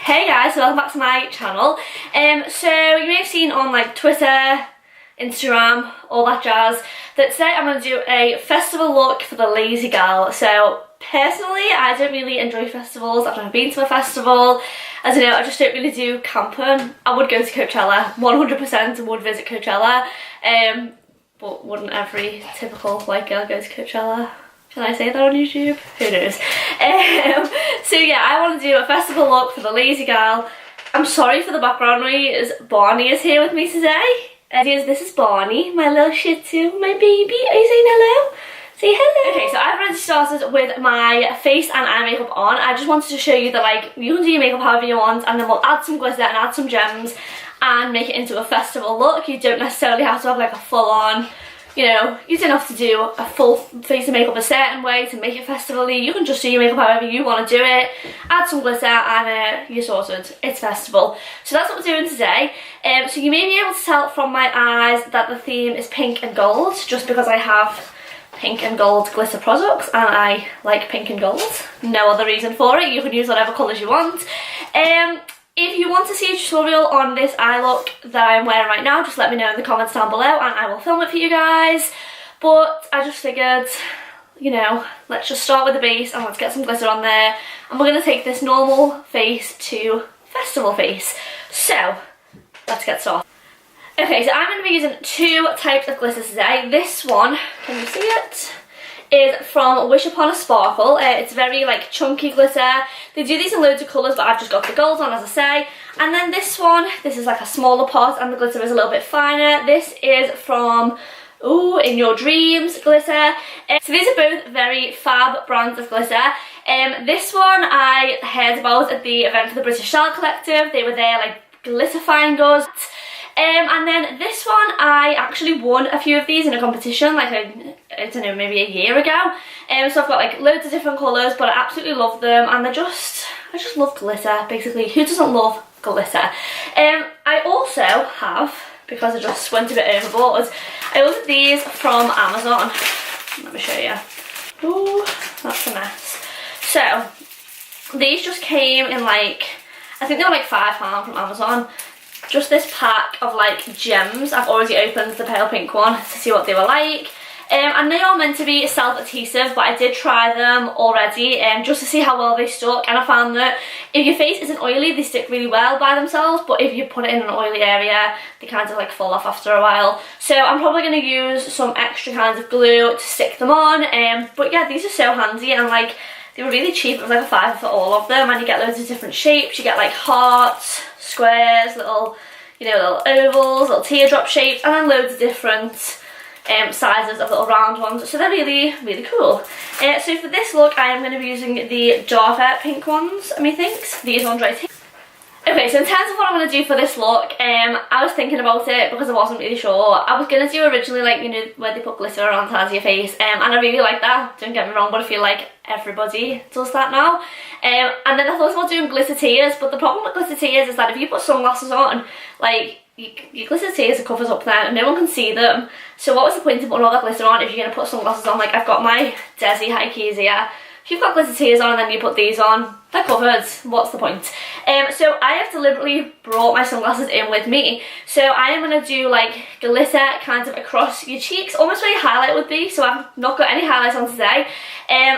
Hey guys, welcome back to my channel. So you may have seen on like Twitter, Instagram, all that jazz, that today I'm going to do a festival look for the lazy gal. So personally, I don't really enjoy festivals. I've never been to a festival. As you know, I just don't really do camping. I would go to Coachella, 100% would visit Coachella, but wouldn't every typical white girl go to Coachella? Can I say that on YouTube? Who knows? So yeah, I want to do a festival look for the lazy gal. I'm sorry for the background noise. Barney is here with me today. This is Barney, my little shih tzu, my baby. Are you saying hello? Say hello. Okay, so I've already started with my face and eye makeup on. I just wanted to show you that like you can do your makeup however you want, and then we'll add some glitter and add some gems and make it into a festival look. You don't necessarily have to have like a full on, you know, you don't have to do a full face of makeup a certain way to make it festival-y. You can just do your makeup however you want to do it, add some glitter and you're sorted. It's festival. So that's what we're doing today. So you may be able to tell from my eyes that the theme is pink and gold, just because I have pink and gold glitter products and I like pink and gold. No other reason for it. You can use whatever colours you want. If you want to see a tutorial on this eye look that I'm wearing right now, just let me know in the comments down below and I will film it for you guys. But I just figured, you know, let's just start with the base and let's get some glitter on there. And we're going to take this normal face to festival face. So, let's get started. Okay, so I'm going to be using two types of glitter today. This one, can you see it? Is from Wish Upon a Sparkle. It's very like chunky glitter. They do these in loads of colours, but I've just got the gold on, as I say. And then this one, this is like a smaller pot and the glitter is a little bit finer. This is from In Your Dreams glitter. So these are both very fab brands of glitter. This one I heard about at the event for the British Style Collective. They were there like glitterifying us. And then this one, I actually won a few of these in a competition, like I don't know, maybe a year ago. So I've got like loads of different colours, but I absolutely love them, and I just love glitter, basically. Who doesn't love glitter? I also have, because I just went a bit overboard, I ordered these from Amazon. Let me show you. Ooh, that's a mess. So, these just came in like, I think they were like £5 from Amazon. Just this pack of like gems. I've already opened the pale pink one to see what they were like. And they are meant to be self-adhesive, but I did try them already just to see how well they stuck, and I found that if your face isn't oily, they stick really well by themselves, but if you put it in an oily area, they kind of like fall off after a while. So I'm probably going to use some extra kinds of glue to stick them on. But yeah, these are so handy, and like they were really cheap. It was like a £5 for all of them, and you get loads of different shapes. You get like hearts, squares, little, you know, little ovals, little teardrop shapes, and then loads of different sizes of little round ones. So they're really, really cool. So for this look, I am going to be using the darker pink ones, methinks. These ones right here. Okay, so in terms of what I'm going to do for this look, I was thinking about it because I wasn't really sure. I was going to do originally, like, you know, where they put glitter on the your face, and I really like that, don't get me wrong, but I feel like everybody does that now. And then I thought about doing glitter tears, but the problem with glitter tears is that if you put sunglasses on, like, your glitter tears are covers up there and no one can see them. So what was the point of putting all that glitter on if you're going to put sunglasses on? Like, I've got my Desi high keys here. If you've got glitter tears on and then you put these on, they're covered. What's the point? So I have deliberately brought my sunglasses in with me. So I am going to do like glitter kind of across your cheeks, almost where your highlight would be. So I've not got any highlights on today.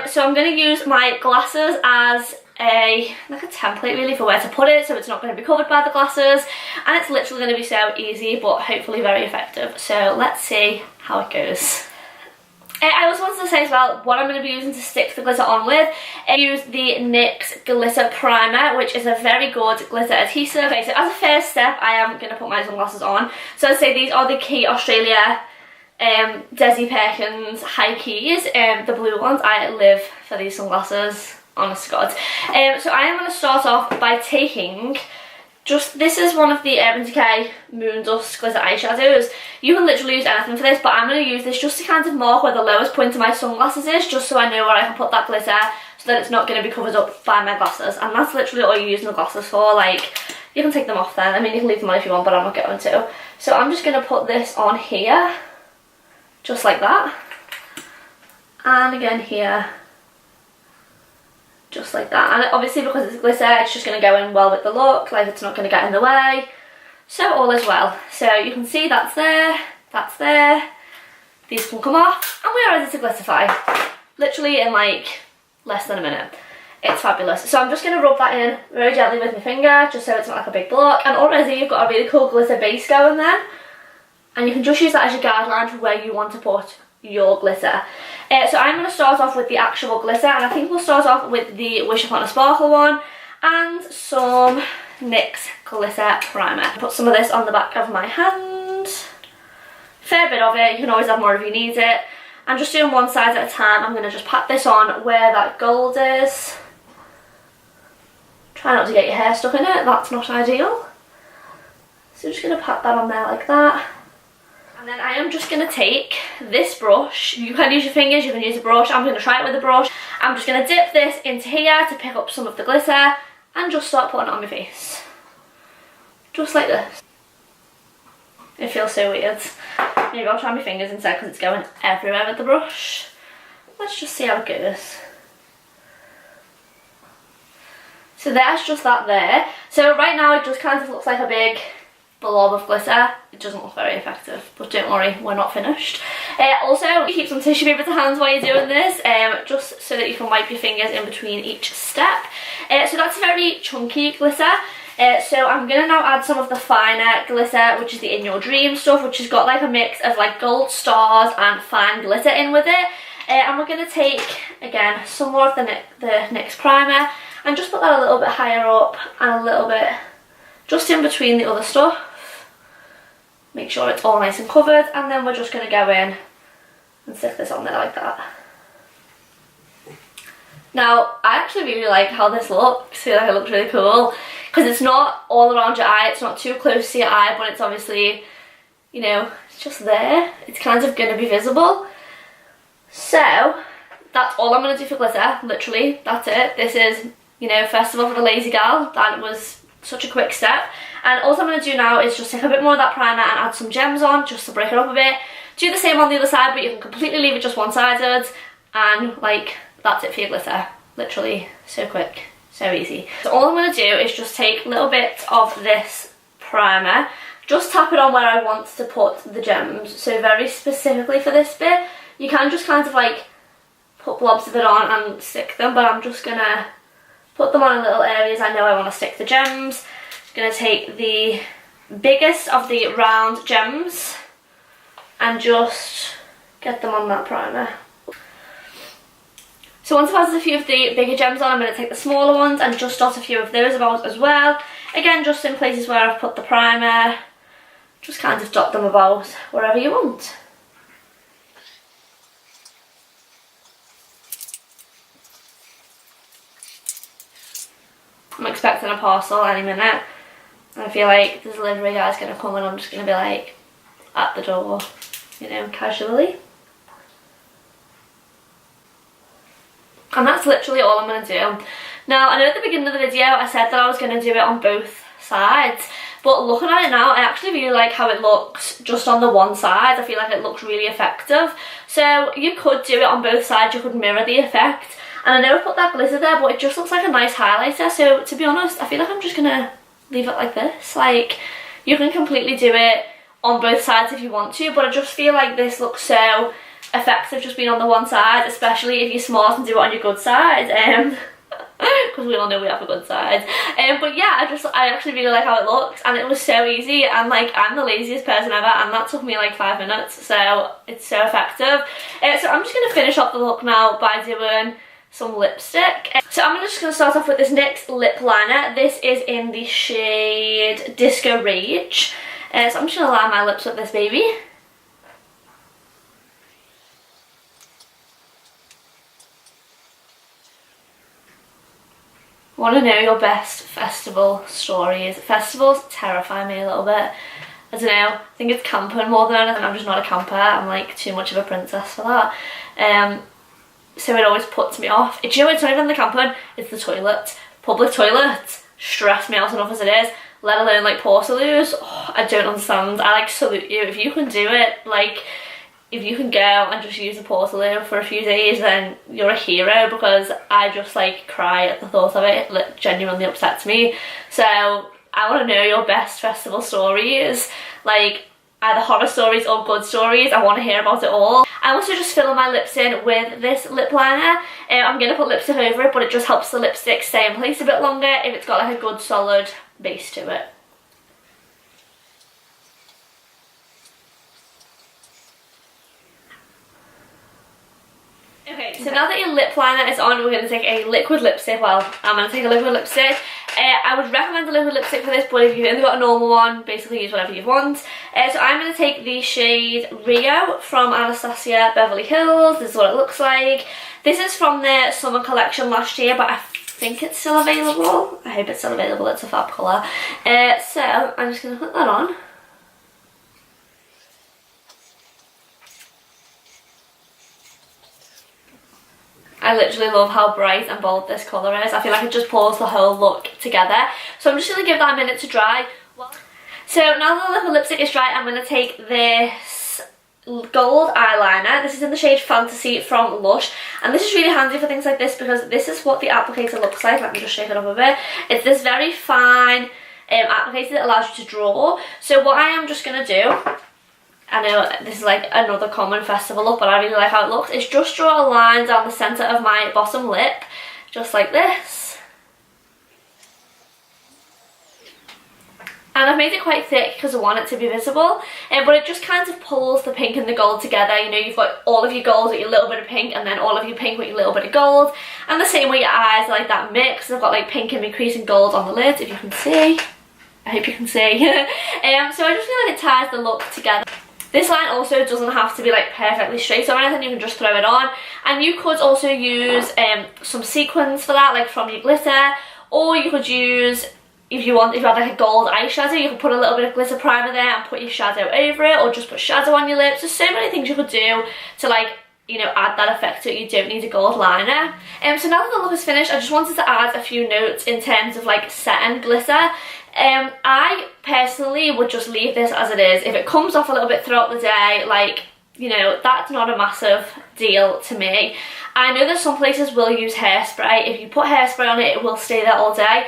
So I'm going to use my glasses as like a template really for where to put it, so it's not going to be covered by the glasses, and it's literally going to be so easy but hopefully very effective. So let's see how it goes. I also wanted to say as well what I'm going to be using to stick the glitter on with. I use the NYX Glitter Primer, which is a very good glitter adhesive. Okay, so as a first step, I am going to put my sunglasses on. So I'd say these are the Quay Australia Desi Perkins high keys, the blue ones. I live for these sunglasses, honest to God. So I am going to start off by taking this is one of the Urban Decay Moondust glitter eyeshadows. You can literally use anything for this, but I'm going to use this just to kind of mark where the lowest point of my sunglasses is, just so I know where I can put that glitter, so that it's not going to be covered up by my glasses. And that's literally all you're using the glasses for. Like, you can take them off then. I mean, you can leave them on if you want, but I'm not going to. So I'm just going to put this on here, just like that. And again here. just like that. And obviously because it's glitter, it's just going to go in well with the look, like it's not going to get in the way. So all is well. So you can see that's there. These can come off and we are ready to glitterify. Literally in like less than a minute. It's fabulous. So I'm just going to rub that in very gently with my finger, just so it's not like a big block. And already you've got a really cool glitter base going then. And you can just use that as your guideline for where you want to put your glitter. So I'm going to start off with the actual glitter, and I think we'll start off with the Wish Upon a Sparkle one and some NYX Glitter Primer. Put some of this on the back of my hand. Fair bit of it, you can always have more if you need it. I'm just doing one side at a time. I'm going to just pat this on where that gold is. Try not to get your hair stuck in it, that's not ideal. So I'm just going to pat that on there like that. And then I am just going to take this brush. You can use your fingers, you can use a brush. I'm going to try it with a brush. I'm just going to dip this into here to pick up some of the glitter and just start putting it on my face. Just like this. It feels so weird. Maybe I'll try my fingers instead because it's going everywhere with the brush. Let's just see how it goes. So there's just that there. So right now it just kind of looks like a big blob of glitter. It doesn't look very effective, but don't worry, we're not finished. Also, keep some tissue paper to hand while you're doing this, just so that you can wipe your fingers in between each step. So that's a very chunky glitter. So I'm going to now add some of the finer glitter, which is the In Your Dream stuff, which has got like a mix of like gold stars and fine glitter in with it. And we're going to take, again, some more of the NYX primer and just put that a little bit higher up and a little bit just in between the other stuff. Make sure it's all nice and covered, and then we're just going to go in and stick this on there like that. Now, I actually really like how this looks. I feel like it looks really cool because it's not all around your eye, it's not too close to your eye, but it's obviously, you know, it's just there. It's kind of going to be visible. So, that's all I'm going to do for glitter, literally, that's it. This is, you know, Festival for the Lazy Gal. That was such a quick step. And all I'm going to do now is just take a bit more of that primer and add some gems on, just to break it up a bit. Do the same on the other side, but you can completely leave it just one-sided, and like, that's it for your glitter. Literally, so quick, so easy. So all I'm going to do is just take little bits of this primer, just tap it on where I want to put the gems. So very specifically for this bit, you can just kind of like put blobs of it on and stick them, but I'm just going to put them on in little areas I know I want to stick the gems. I'm going to take the biggest of the round gems and just get them on that primer. So once I've added a few of the bigger gems on, I'm going to take the smaller ones and just dot a few of those about as well. Again, just in places where I've put the primer, just kind of dot them about wherever you want. I'm expecting a parcel any minute, and I feel like the delivery guy's going to come and I'm just going to be like at the door, you know, casually. And that's literally all I'm going to do. Now, I know at the beginning of the video I said that I was going to do it on both sides, but looking at it now, I actually really like how it looks just on the one side. I feel like it looks really effective. So you could do it on both sides, you could mirror the effect. And I know I put that glitter there, but it just looks like a nice highlighter. So to be honest, I feel like I'm just going to leave it like this. Like, you can completely do it on both sides if you want to, but I just feel like this looks so effective just being on the one side, especially if you're smart and do it on your good side, because we all know we have a good side. But yeah, I actually really like how it looks, and it was so easy, and like, I'm the laziest person ever, and that took me like 5 minutes, so it's so effective. So I'm just going to finish up the look now by doing some lipstick. So I'm just going to start off with this NYX lip liner. This is in the shade Disco Rage. So I'm just going to line my lips with this baby. I want to know your best festival stories. Festivals terrify me a little bit. I don't know, I think it's camping more than anything. I'm just not a camper, I'm like too much of a princess for that. So it always puts me off. Do you know, it's not even the camping, it's the toilet. Public toilets stress me out enough as it is, let alone like portaloos. Oh, I don't understand. I like salute you if you can do it. Like, if you can go and just use the Portaloo for a few days, then you're a hero, because I just like cry at the thought of it. It genuinely upsets me. So I want to know your best festival stories, like either horror stories or good stories. I want to hear about it all. I'm also just filling my lips in with this lip liner. I'm going to put lipstick over it, but it just helps the lipstick stay in place a bit longer if it's got like a good solid base to it. Okay, so now that your lip liner is on, we're going to take a liquid lipstick. Well, I'm going to take a liquid lipstick. I would recommend a liquid lipstick for this, but if you've only got a normal one, basically use whatever you want. So I'm going to take the shade Rio from Anastasia Beverly Hills. This is what it looks like. This is from their summer collection last year, but I think it's still available. I hope it's still available. It's a fab colour. So I'm just going to put that on. I literally love how bright and bold this colour is. I feel like it just pulls the whole look together. So I'm just going to give that a minute to dry. So now that the liquid lipstick is dry, I'm going to take this gold eyeliner. This is in the shade Fantasy from Lush. And this is really handy for things like this, because this is what the applicator looks like. Let me just shake it up a bit. It's this very fine applicator that allows you to draw. So what I am just going to do, I know this is like another common festival look, but I really like how it looks, is just draw a line down the centre of my bottom lip, just like this. And I've made it quite thick because I want it to be visible, but it just kind of pulls the pink and the gold together. You know, you've got all of your gold with your little bit of pink, and then all of your pink with your little bit of gold. And the same with your eyes, like that mix. I've got like pink in my crease and gold on the lid, if you can see. I hope you can see. So I just feel like it ties the look together. This line also doesn't have to be like perfectly straight or anything, you can just throw it on. And you could also use some sequins for that, like from your glitter, or you could use, if you had like a gold eyeshadow, you could put a little bit of glitter primer there and put your shadow over it, or just put shadow on your lips. There's so many things you could do to, like, you know, add that effect to it. You don't need a gold liner. So now that the look is finished, I just wanted to add a few notes in terms of like setting glitter. I personally would just leave this as it is. If it comes off a little bit throughout the day, like, you know, that's not a massive deal to me. I know that some places will use hairspray. If you put hairspray on it, it will stay there all day.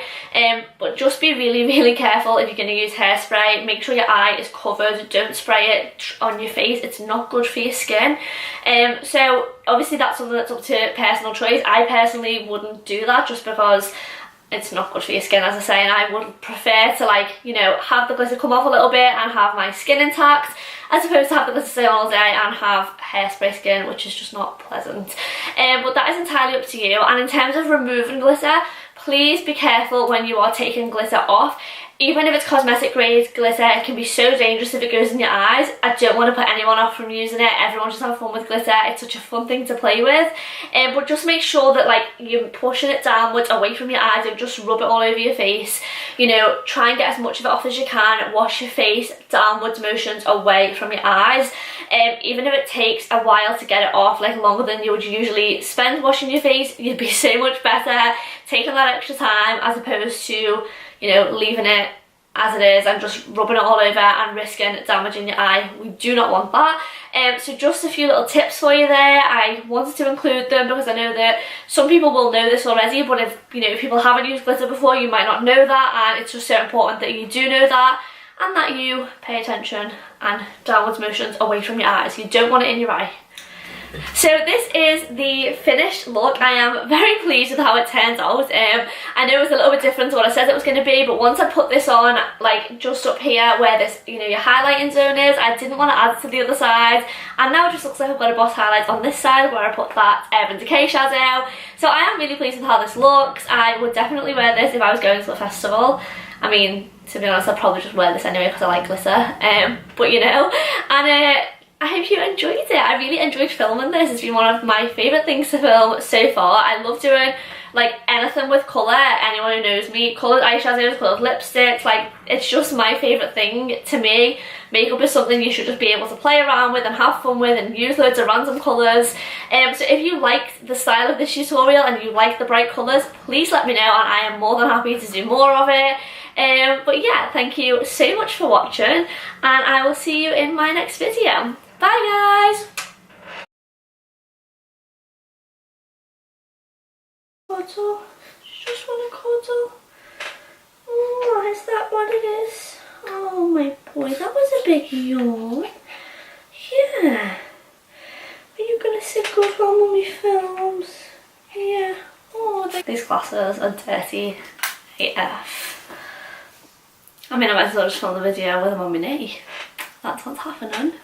But just be really, really careful if you're going to use hairspray. Make sure your eye is covered. Don't spray it on your face. It's not good for your skin. So obviously that's something that's up to personal choice. I personally wouldn't do that just because it's not good for your skin, as I say, and I would prefer to, like, you know, have the glitter come off a little bit and have my skin intact, as opposed to have the glitter stay on all day and have hairspray skin, which is just not pleasant. But that is entirely up to you. And in terms of removing glitter, please be careful when you are taking glitter off. Even if it's cosmetic grade glitter, it can be so dangerous if it goes in your eyes. I don't want to put anyone off from using it. Everyone just have fun with glitter. It's such a fun thing to play with. But just make sure that, like, you're pushing it downwards away from your eyes. Don't just rub it all over your face. You know, try and get as much of it off as you can. Wash your face, downwards motions away from your eyes. Even if it takes a while to get it off, like longer than you would usually spend washing your face, you'd be so much better taking that extra time as opposed to, you know, leaving it as it is and just rubbing it all over and risking damaging your eye. We do not want that. So just a few little tips for you there. I wanted to include them because I know that some people will know this already, but if, you know, if people haven't used glitter before, you might not know that, and it's just so important that you do know that and that you pay attention and downwards motions away from your eyes. You don't want it in your eye. So this is the finished look. I am very pleased with how it turned out. I know it was a little bit different to what I said it was going to be, but once I put this on, like just up here where this, you know, your highlighting zone is, I didn't want to add it to the other side, and now it just looks like I've got a boss highlight on this side where I put that Urban Decay shadow. So I am really pleased with how this looks. I would definitely wear this if I was going to a festival. I mean, to be honest, I'd probably just wear this anyway because I like glitter, but you know, and I hope you enjoyed it. I really enjoyed filming this. It's been one of my favourite things to film so far. I love doing like anything with colour. Anyone who knows me, coloured eyeshadows, coloured lipsticks, like it's just my favourite thing. To me, makeup is something you should just be able to play around with and have fun with and use loads of random colours. So if you liked the style of this tutorial and you like the bright colours, please let me know and I am more than happy to do more of it. But yeah, thank you so much for watching and I will see you in my next video. Bye guys! Cuddle. You just want to cuddle. Oh, is that what it is? Oh my boy, that was a big yawn. Yeah. Are you gonna sit good while mummy films? Yeah. Oh, these glasses are dirty AF. I mean, I might as well just film the video with them on my knee. That's what's happening.